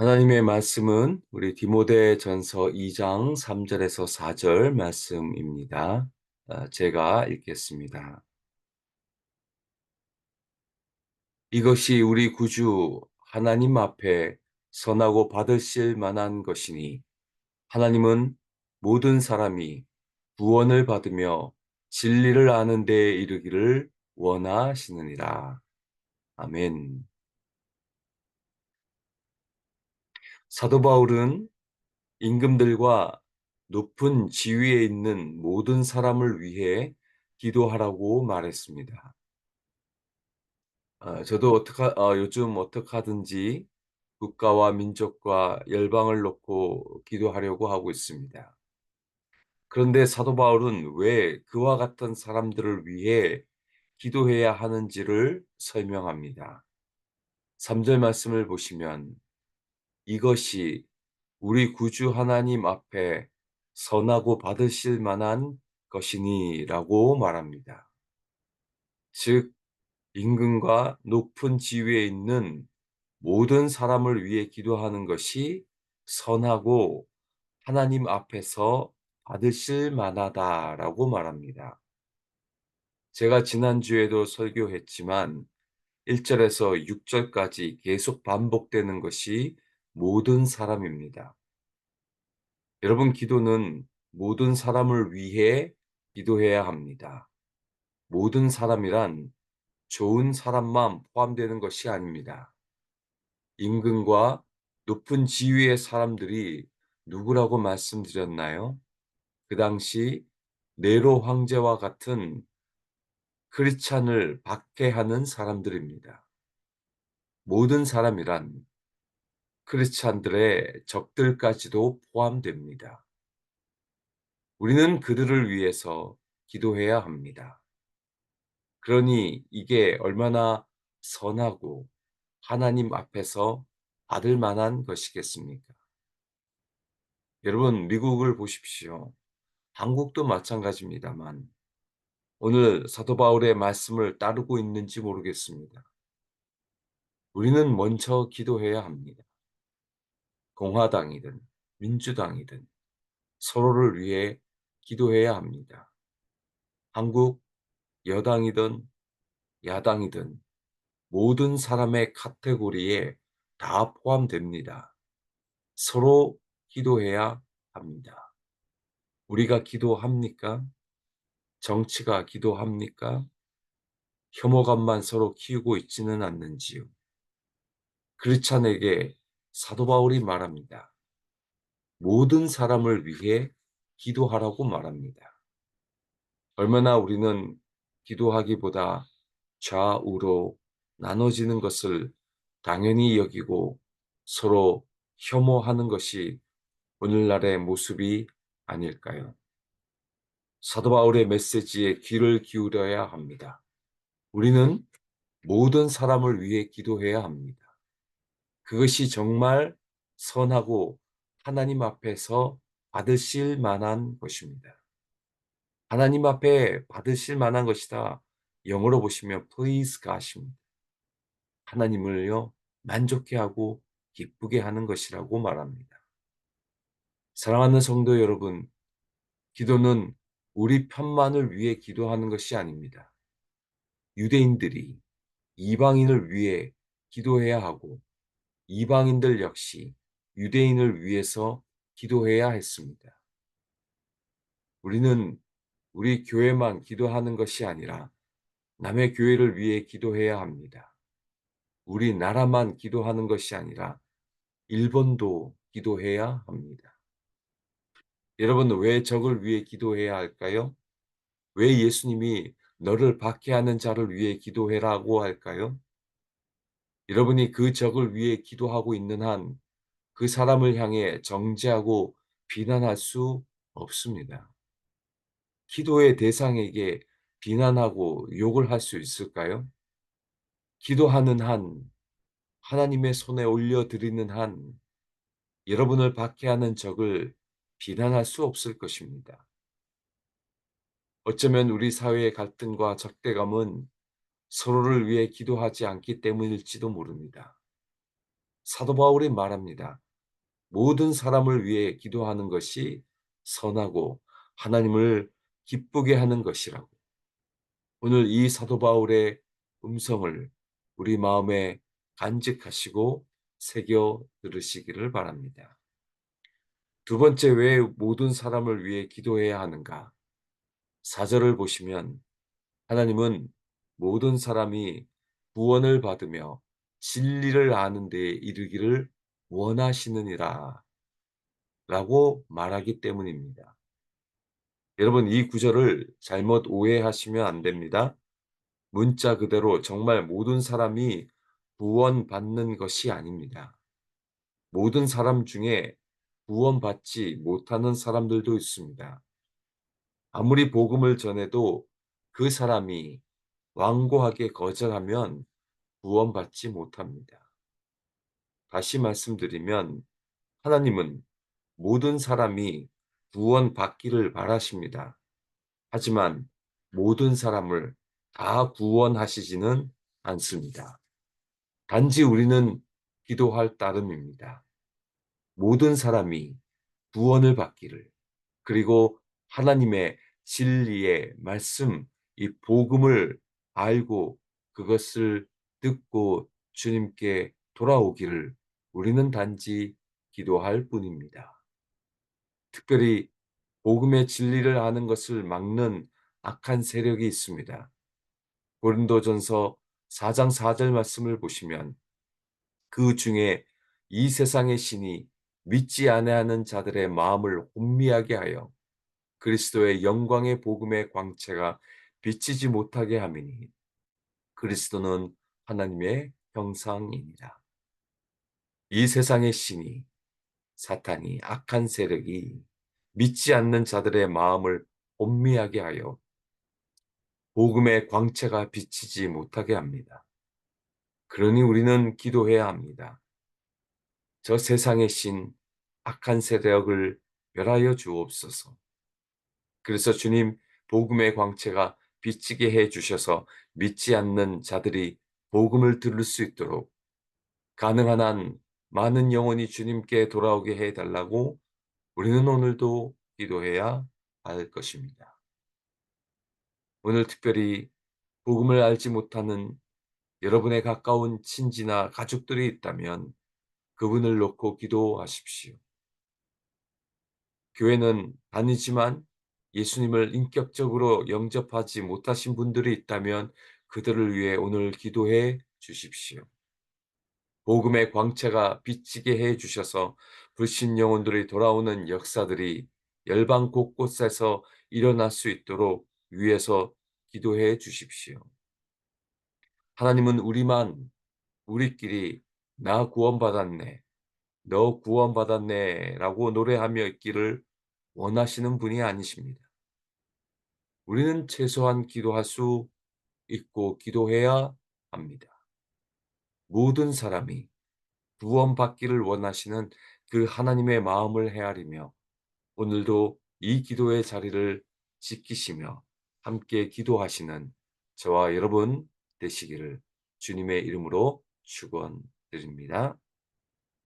하나님의 말씀은 우리 디모데전서 2장 3절에서 4절 말씀입니다. 제가 읽겠습니다. 이것이 우리 구주 하나님 앞에 선하고 받으실 만한 것이니 하나님은 모든 사람이 구원을 받으며 진리를 아는 데에 이르기를 원하시느니라. 아멘. 사도 바울은 임금들과 높은 지위에 있는 모든 사람을 위해 기도하라고 말했습니다. 저도 요즘 어떻게 하든지 국가와 민족과 열방을 놓고 기도하려고 하고 있습니다. 그런데 사도 바울은 왜 그와 같은 사람들을 위해 기도해야 하는지를 설명합니다. 3절 말씀을 보시면 이것이 우리 구주 하나님 앞에 선하고 받으실 만한 것이니라고 말합니다. 즉, 임금과 높은 지위에 있는 모든 사람을 위해 기도하는 것이 선하고 하나님 앞에서 받으실 만하다라고 말합니다. 제가 지난주에도 설교했지만 1절에서 6절까지 계속 반복되는 것이 모든 사람입니다. 여러분, 기도는 모든 사람을 위해 기도해야 합니다. 모든 사람이란 좋은 사람만 포함되는 것이 아닙니다. 임금과 높은 지위의 사람들이 누구라고 말씀드렸나요? 그 당시 네로 황제와 같은 크리스찬을 박해하는 사람들입니다. 모든 사람이란 크리스찬들의 적들까지도 포함됩니다. 우리는 그들을 위해서 기도해야 합니다. 그러니 이게 얼마나 선하고 하나님 앞에서 받을 만한 것이겠습니까? 여러분, 미국을 보십시오. 한국도 마찬가지입니다만 오늘 사도 바울의 말씀을 따르고 있는지 모르겠습니다. 우리는 먼저 기도해야 합니다. 공화당이든 민주당이든 서로를 위해 기도해야 합니다. 한국 여당이든 야당이든 모든 사람의 카테고리에 다 포함됩니다. 서로 기도해야 합니다. 우리가 기도합니까? 정치가 기도합니까? 혐오감만 서로 키우고 있지는 않는지요. 크리스찬에게 사도 바울이 말합니다. 모든 사람을 위해 기도하라고 말합니다. 얼마나 우리는 기도하기보다 좌우로 나눠지는 것을 당연히 여기고 서로 혐오하는 것이 오늘날의 모습이 아닐까요? 사도 바울의 메시지에 귀를 기울여야 합니다. 우리는 모든 사람을 위해 기도해야 합니다. 그것이 정말 선하고 하나님 앞에서 받으실 만한 것입니다. 하나님 앞에 받으실 만한 것이다. 영어로 보시면 please God입니다. 하나님을요, 만족해 하고 기쁘게 하는 것이라고 말합니다. 사랑하는 성도 여러분, 기도는 우리 편만을 위해 기도하는 것이 아닙니다. 유대인들이 이방인을 위해 기도해야 하고 이방인들 역시 유대인을 위해서 기도해야 했습니다. 우리는 우리 교회만 기도하는 것이 아니라 남의 교회를 위해 기도해야 합니다. 우리 나라만 기도하는 것이 아니라 일본도 기도해야 합니다. 여러분, 왜 적을 위해 기도해야 할까요? 왜 예수님이 너를 박해하는 자를 위해 기도해라고 할까요? 여러분이 그 적을 위해 기도하고 있는 한 그 사람을 향해 정죄하고 비난할 수 없습니다. 기도의 대상에게 비난하고 욕을 할 수 있을까요? 기도하는 한, 하나님의 손에 올려드리는 한, 여러분을 박해하는 적을 비난할 수 없을 것입니다. 어쩌면 우리 사회의 갈등과 적대감은 서로를 위해 기도하지 않기 때문일지도 모릅니다. 사도 바울이 말합니다. 모든 사람을 위해 기도하는 것이 선하고 하나님을 기쁘게 하는 것이라고. 오늘 이 사도 바울의 음성을 우리 마음에 간직하시고 새겨 들으시기를 바랍니다. 두 번째, 왜 모든 사람을 위해 기도해야 하는가? 4절을 보시면 하나님은 모든 사람이 구원을 받으며 진리를 아는 데에 이르기를 원하시느니라 라고 말하기 때문입니다. 여러분, 이 구절을 잘못 오해하시면 안 됩니다. 문자 그대로 정말 모든 사람이 구원받는 것이 아닙니다. 모든 사람 중에 구원받지 못하는 사람들도 있습니다. 아무리 복음을 전해도 그 사람이 완고하게 거절하면 구원받지 못합니다. 다시 말씀드리면 하나님은 모든 사람이 구원받기를 바라십니다. 하지만 모든 사람을 다 구원하시지는 않습니다. 단지 우리는 기도할 따름입니다. 모든 사람이 구원을 받기를, 그리고 하나님의 진리의 말씀, 이 복음을 알고 그것을 듣고 주님께 돌아오기를 우리는 단지 기도할 뿐입니다. 특별히 복음의 진리를 아는 것을 막는 악한 세력이 있습니다. 고린도전서 4장 4절 말씀을 보시면 그 중에 이 세상의 신이 믿지 아니하는 자들의 마음을 혼미하게 하여 그리스도의 영광의 복음의 광채가 비치지 못하게 함이니 그리스도는 하나님의 형상이니라. 이 세상의 신이, 사탄이, 악한 세력이 믿지 않는 자들의 마음을 혼미하게 하여 복음의 광채가 비치지 못하게 합니다. 그러니 우리는 기도해야 합니다. 저 세상의 신, 악한 세력을 멸하여 주옵소서. 그래서 주님 복음의 광채가 비치게 해 주셔서 믿지 않는 자들이 복음을 들을 수 있도록 가능한 한 많은 영혼이 주님께 돌아오게 해 달라고 우리는 오늘도 기도해야 할 것입니다. 오늘 특별히 복음을 알지 못하는 여러분의 가까운 친지나 가족들이 있다면 그분을 놓고 기도하십시오. 교회는 다니지만 예수님을 인격적으로 영접하지 못하신 분들이 있다면 그들을 위해 오늘 기도해 주십시오. 복음의 광채가 비치게 해 주셔서 불신 영혼들이 돌아오는 역사들이 열방 곳곳에서 일어날 수 있도록 위에서 기도해 주십시오. 하나님은 우리끼리 나 구원받았네, 너 구원받았네 라고 노래하며 있기를 원하시는 분이 아니십니다. 우리는 최소한 기도할 수 있고 기도해야 합니다. 모든 사람이 구원받기를 원하시는 그 하나님의 마음을 헤아리며 오늘도 이 기도의 자리를 지키시며 함께 기도하시는 저와 여러분 되시기를 주님의 이름으로 축원드립니다.